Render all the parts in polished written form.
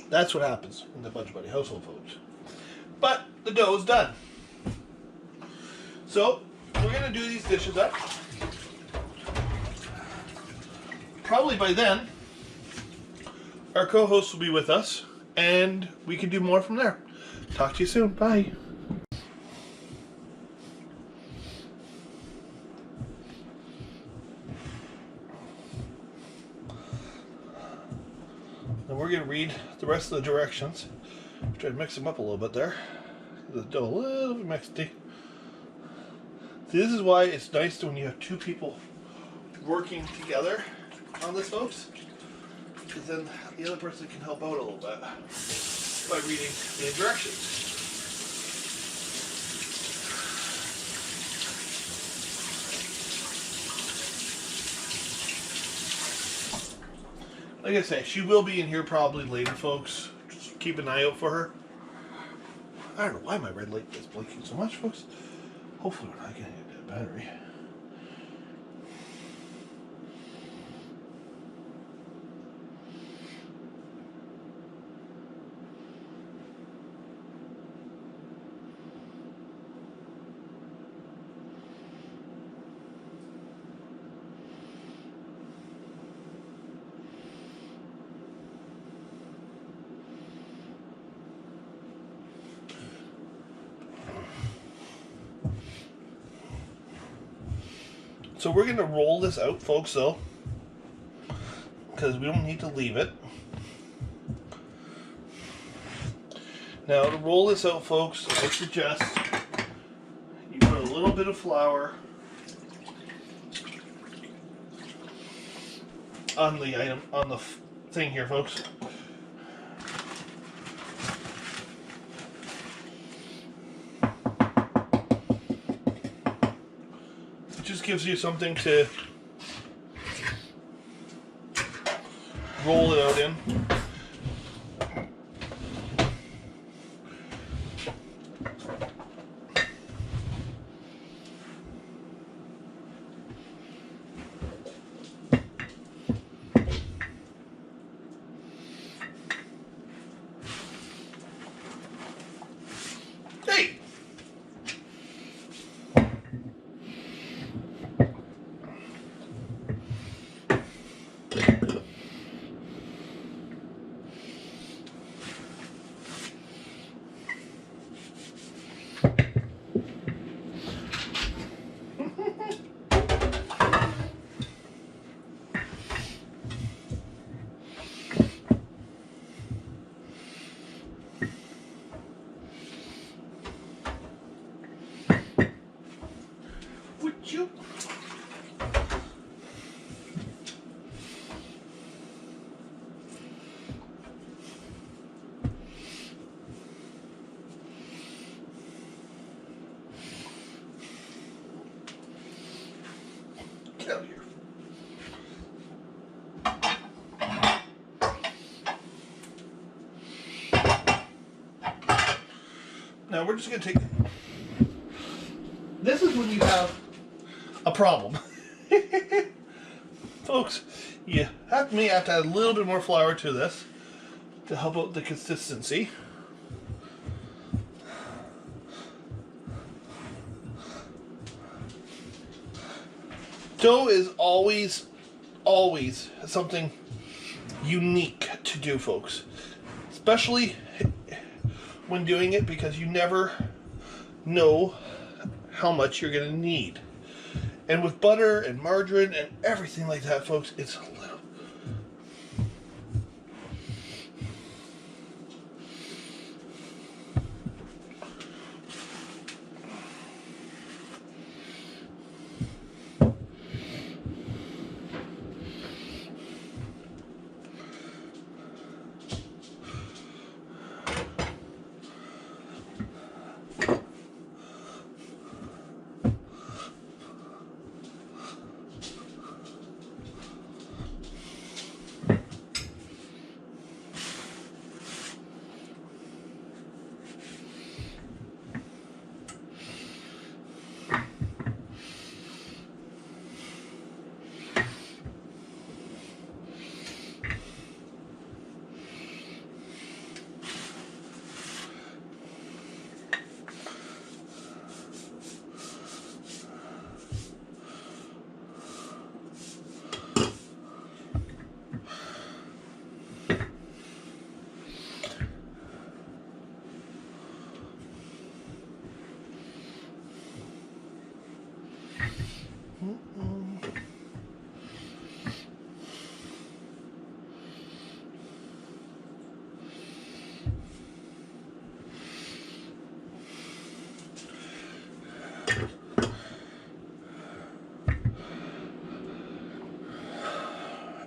That's what happens in the Budget Buddy household, folks. But the dough is done. So we're gonna do these dishes up. Probably by then, our co-host will be with us, and we can do more from there. Talk to you soon. Bye. Now we're going to read the rest of the directions. Try to mix them up a little bit there. The dough a little bit mixy. See, this is why it's nice when you have two people working together on this, folks. Because then the other person can help out a little bit by reading the directions. Like I say, she will be in here probably later, folks. Just keep an eye out for her. I don't know why my red light is blinking so much, folks. Hopefully we're not getting a dead battery. So we're going to roll this out, folks, though, because we don't need to leave it. Now, to roll this out, folks, I suggest you put a little bit of flour on the item, on the thing here, folks. Just gives you something to roll it out in. Hey! Would you? Get out of here. Now we're just going to take... This is when you have a problem. Folks, you may have to add a little bit more flour to this to help out the consistency. Dough is always something unique to do, folks. Especially when doing it, because you never know how much you're going to need. And with butter and margarine and everything like that, folks, it's a little...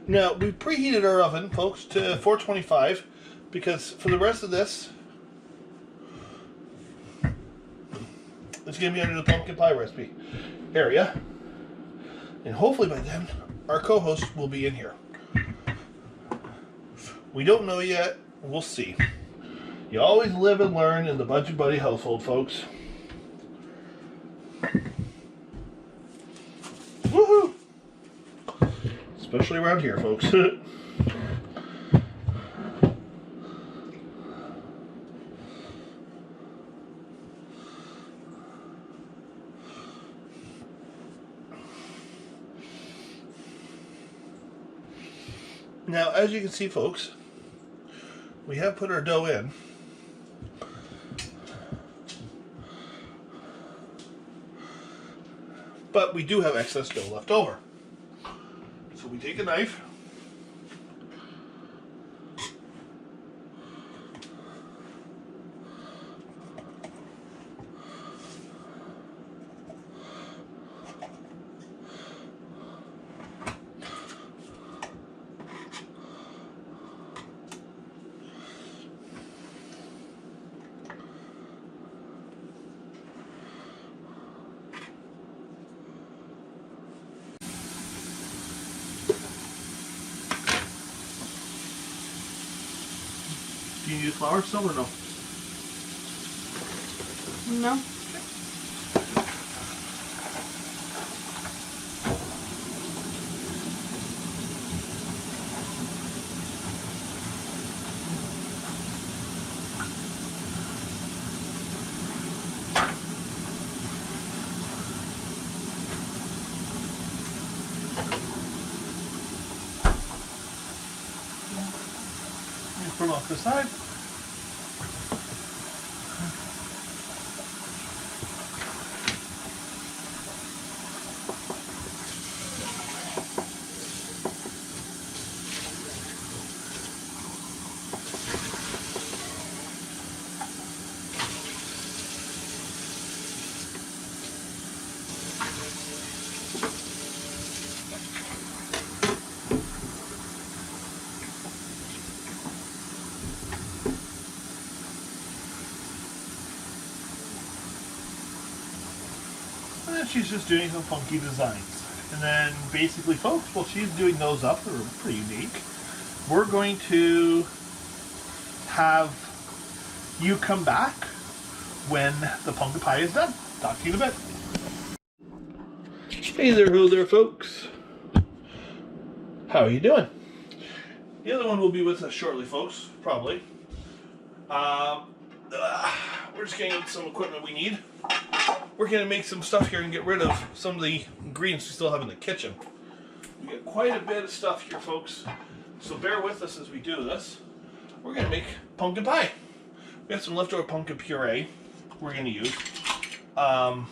Now, we preheated our oven, folks, to 425 because for the rest of this, it's going to be under the pumpkin pie recipe area. And hopefully by then, our co-host will be in here. We don't know yet. We'll see. You always live and learn in the Budget Buddy household, folks. Woohoo! Especially around here, folks. Now, as you can see, folks, we have put our dough in. But we do have excess dough left over. So we take a knife. Do you use flour still or no? No. Put it off the side. And then she's just doing some funky designs. And then basically, folks, while she's doing those up, they're pretty unique, we're going to have you come back when the pumpkin pie is done. Talk to you in a bit. Hey there, ho there, folks. How are you doing? The other one will be with us shortly, folks, probably. We're just getting some equipment we need. We're going to make some stuff here and get rid of some of the ingredients we still have in the kitchen. We got quite a bit of stuff here, folks, so bear with us as we do this. We're going to make pumpkin pie. We got some leftover pumpkin puree we're going to use. And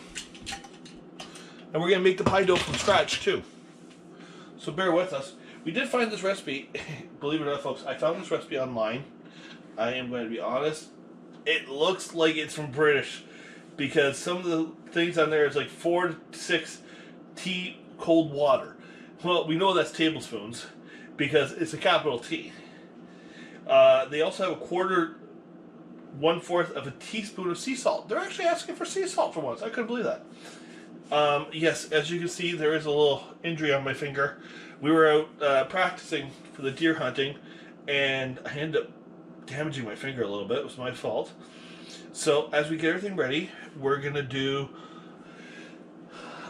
we're going to make the pie dough from scratch, too. So bear with us. We did find this recipe. Believe it or not, folks, I found this recipe online. I am going to be honest. It looks like it's from British, because some of the things on there is like 4 to 6 tea cold water. Well, we know that's tablespoons because it's a capital T. They also have 1/4 of a teaspoon of sea salt. They're actually asking for sea salt for once. I couldn't believe that. Yes, as you can see, there is a little injury on my finger. We were out practicing for the deer hunting, and I ended up damaging my finger a little bit. It was my fault. So as we get everything ready, we're going to do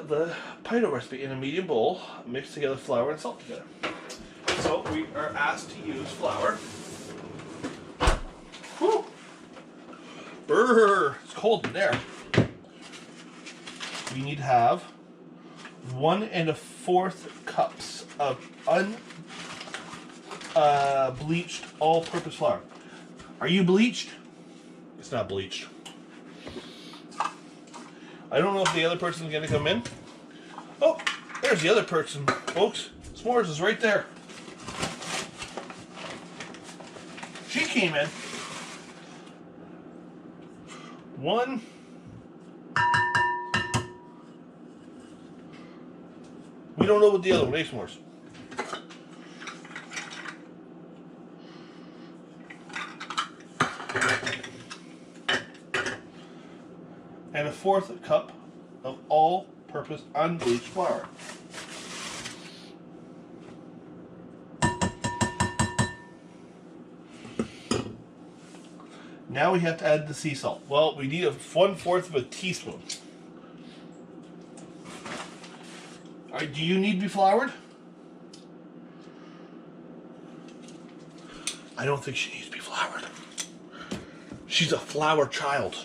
the pie dough recipe in a medium bowl, mix together flour and salt together. So we are asked to use flour. Whew. Brrr, it's cold in there. We need to have 1 1/4 cups of bleached all-purpose flour. Are you bleached? It's not bleached. I don't know if the other person's going to come in. Oh, there's the other person, folks. S'mores is right there. She came in. 1. We don't know what the other one is, S'mores. 1/4 cup of all-purpose unbleached flour. Now we have to add the sea salt. Well, we need 1/4 of a teaspoon. All right, do you need to be floured? I don't think she needs to be floured. She's a flour child.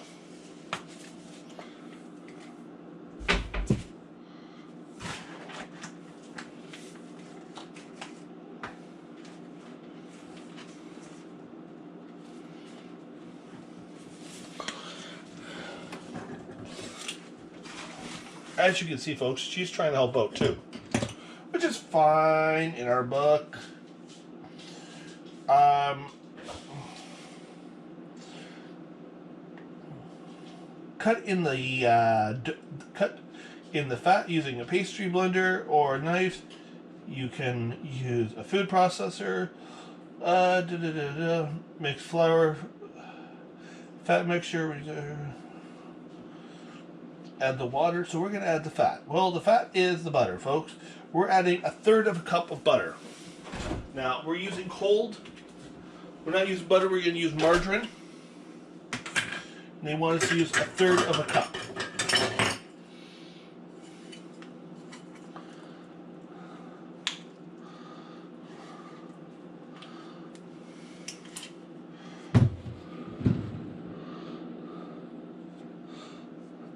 As you can see, folks, she's trying to help out too, which is fine in our book. Cut in the fat using a pastry blender or a knife. You can use a food processor. Mix flour, fat mixture. Add the water. So we're going to add the fat. Well, the fat is the butter, folks. We're adding 1/3 cup of butter. Now we're using cold. We're not using butter. We're going to use margarine. And they want us to use 1/3 cup.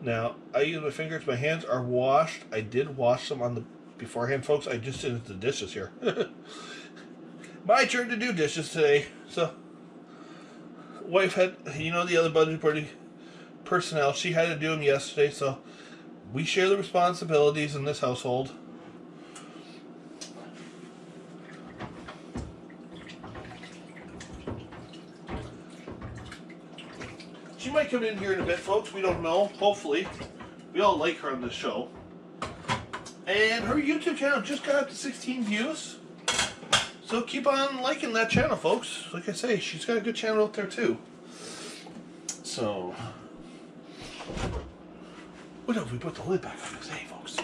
Now, I use my fingers. My hands are washed. I did wash them on the beforehand, folks. I just did the dishes here. My turn to do dishes today. So, wife had, the other budget party personnel, she had to do them yesterday. So, we share the responsibilities in this household. She might come in here in a bit, folks. We don't know. Hopefully. We all like her on this show. And her YouTube channel just got up to 16 views. So keep on liking that channel, folks. Like I say, she's got a good channel out there, too. So, what if we put the lid back on this? Hey, folks.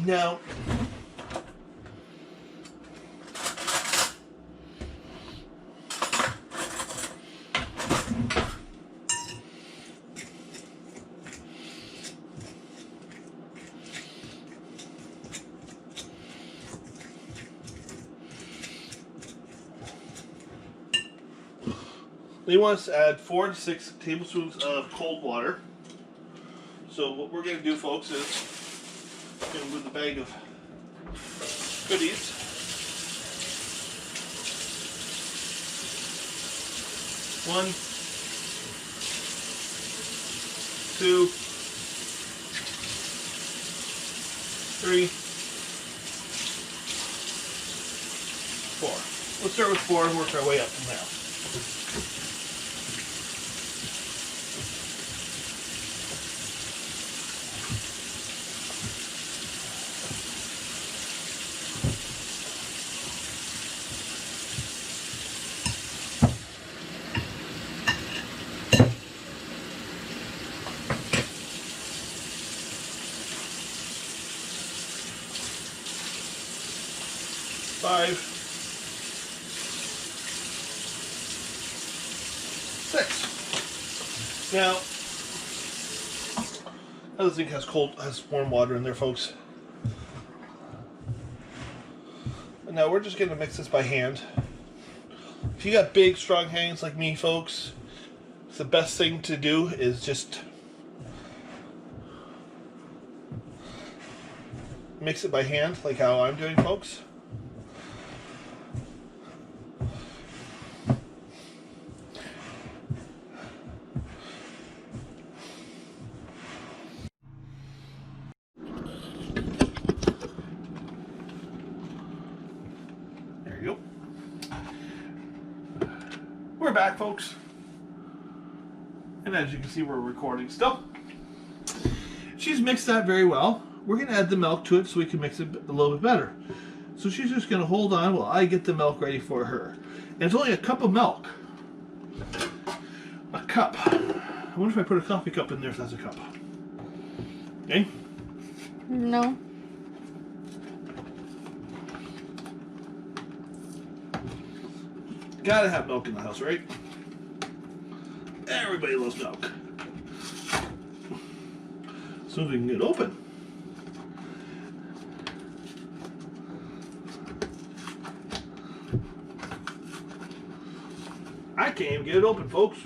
Now, they want us to add 4 to 6 tablespoons of cold water. So what we're going to do, folks, is with the bag of goodies, one, two, three, 4. Let's start with 4 and work our way up from there. Five, 6. Now, other thing has warm water in there, folks. And now we're just going to mix this by hand. If you got big, strong hands like me, folks, the best thing to do is just mix it by hand, like how I'm doing, folks. We're back, folks, and as you can see, we're recording still. She's mixed that very well. We're going to add the milk to it so we can mix it a little bit better. So she's just going to hold on while I get the milk ready for her. And it's only a cup of milk. A cup. I wonder if I put a coffee cup in there if that's a cup. Okay? No. Gotta have milk in the house, right? Everybody loves milk. So we can get it open. I can't even get it open, folks.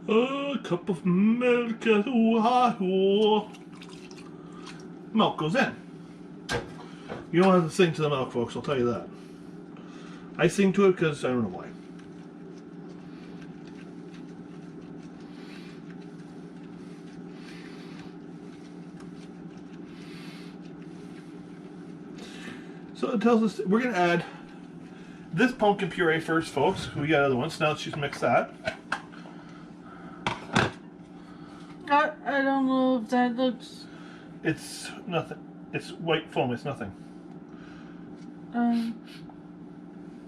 A cup of milk, milk goes in. You don't have to sing to the milk, folks, I'll tell you that. I sing to it because I don't know why. So it tells us we're going to add this pumpkin puree first, folks. We got other ones. Now let's just mix that. I don't know if that looks... It's nothing. It's white foam. It's nothing.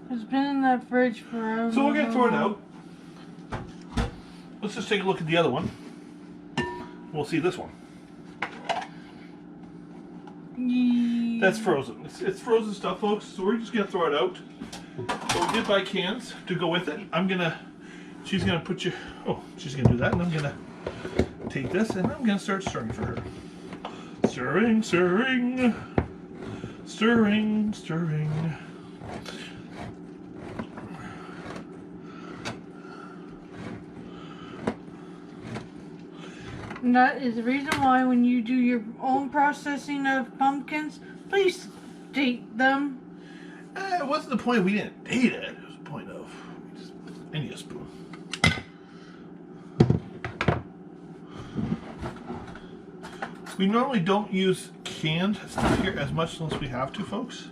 It's been in that fridge forever. So we're going to throw it out. Let's just take a look at the other one. We'll see this one. Yeah. That's frozen. It's frozen stuff, folks. So we're just going to throw it out. So we did buy cans to go with it. She's going to put you... Oh, she's going to do that. And I'm going to take this and I'm going to start stirring for her. Stirring, stirring. Stirring, stirring. And that is the reason why when you do your own processing of pumpkins, please date them. It wasn't the point we didn't date it. It was the point of I need a spoon. We normally don't use canned stuff here as much unless we have to, folks.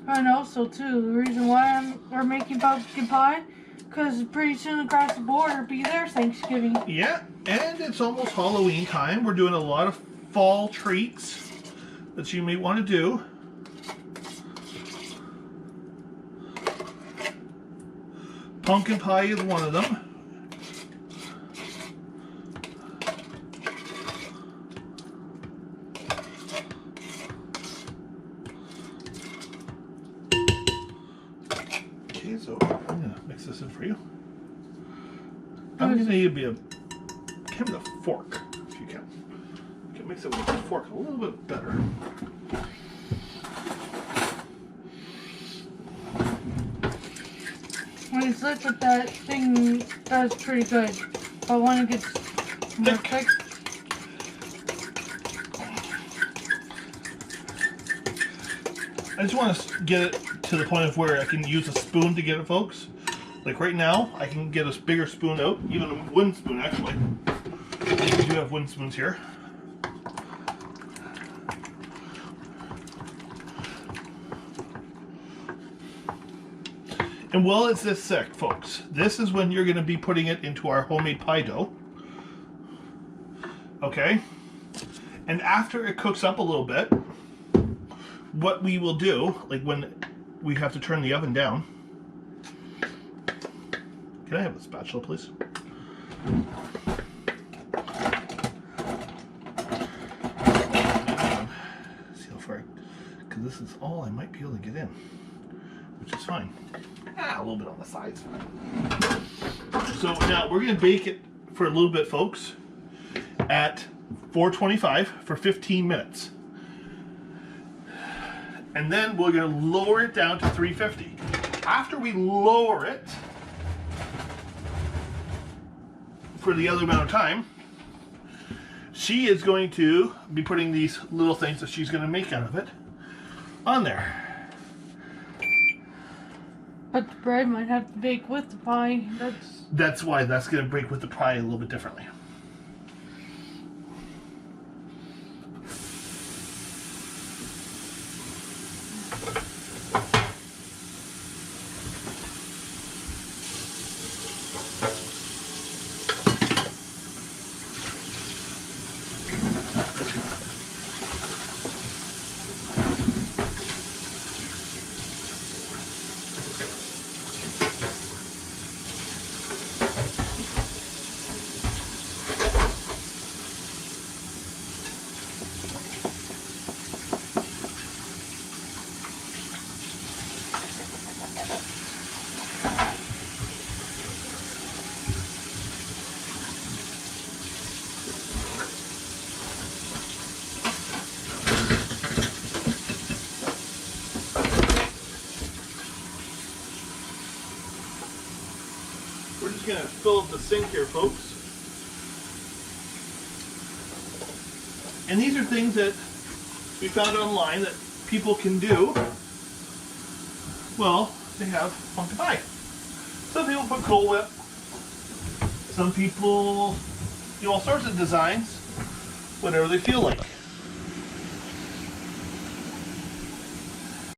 And also, too, the reason why we're making pumpkin pie, because pretty soon across the border will be their Thanksgiving. Yeah, and it's almost Halloween time. We're doing a lot of fall treats that you may want to do. Pumpkin pie is one of them. Okay, so I'm gonna mix this in for you. I'm gonna need a fork, if you can. You can mix it with a fork a little bit better. When it's liquid, that thing does pretty good. But when it gets more thick, I just want to get it to the point of where I can use a spoon to get it, folks. Like right now, I can get a bigger spoon out, even a wooden spoon actually. We do have wooden spoons here. And while it's this thick, folks, this is when you're going to be putting it into our homemade pie dough. Okay? And after it cooks up a little bit, what we will do, like when we have to turn the oven down. Can I have a spatula, please? See how far, because this is all I might be able to get in, which is fine. A little bit on the sides. So now we're going to bake it for a little bit, folks, at 425 for 15 minutes. And then we're going to lower it down to 350. After we lower it for the other amount of time, she is going to be putting these little things that she's going to make out of it on there. But the bread might have to bake with the pie. That's why that's going to break with the pie a little bit differently. We're just going to fill up the sink here, folks. And these are things that we found online that people can do. Well, they have pumpkin pie. Some people put Cool Whip. Some people do all sorts of designs, whatever they feel like.